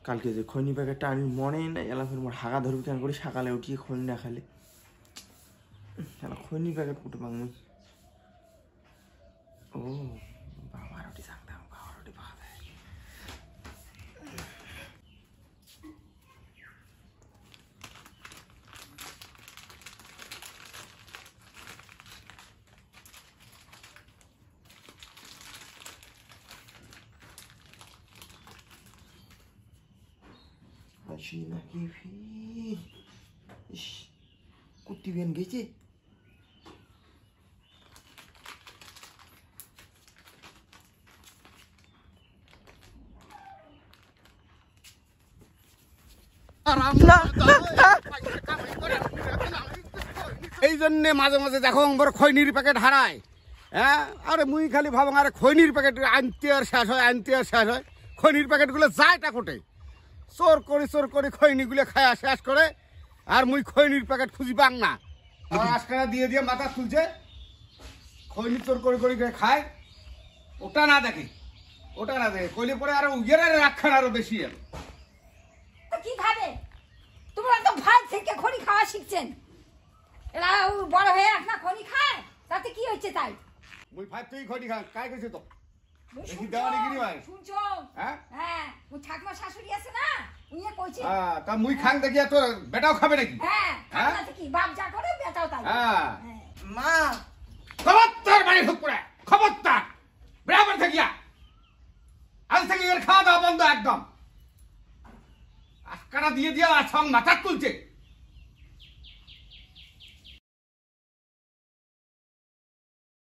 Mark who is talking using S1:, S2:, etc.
S1: কালকে যে খৈনি প্যাকেটটা আমি মনেই নাই এলা ফের মোর হাগা ধরবি কেন করি সকালে উঠিয়ে খৈনি না খালে এলা খৈনি প্যাকেট কুটে বাংলা ও বাবা রুটি জানতাম বাবা রুটি পাওয়া যায় আসি নাকি কুটি বেন গেছে
S2: এই জন্যে মাঝে মাঝে দেখো বড় খৈনির প্যাকেট হারায়। হ্যাঁ, আরে মুই খালি ভাবো আরে খৈনির প্যাকেট আনতে আর শেষ হয়, আনতে আর শেষ হয়। খৈনির প্যাকেটগুলো যায় টাকোটে চোর করি খৈনিগুলো খায়া শেষ করে, আর মুই খৈনির প্যাকেট খুঁজি পাং না। আজকানা দিয়ে দিয়ে মাথা তুলছে, খৈনি চোর করি খায়। ওটা না দেখে কইলে পরে আরো উগের রাখান আরো বেশি।
S3: কি খাবে তোমরা? তো ভাত থেকে খড়ি খাওয়া শিখছেন, এরা বড় হয়ে না খড়ি খায়, তাতে কি হচ্ছে? তাই
S2: মুই ভাত তুই খড়ি খা কাই কইছে তো
S3: শুনছো?
S2: হ্যাঁ
S3: হ্যাঁ, ওই ঠাকমা শাশুড়ি আছে না, উনি কইছে।
S2: হ্যাঁ, তা মুই খাং দেখিয়া তোর বেটাও খাবে নাকি?
S3: হ্যাঁ, খাবে কি, বাপ যা করে বেটাও তাই।
S2: হ্যাঁ,
S1: মা
S2: খবরদার বাড়ি ঢুক পড়ে, খবরদার বরাবর থাকিয়া আজ থেকে এর খাওয়া দাওয়া বন্ধ একদম। আজকারা দিয়ে দিয়া সং মাথা তুলছে।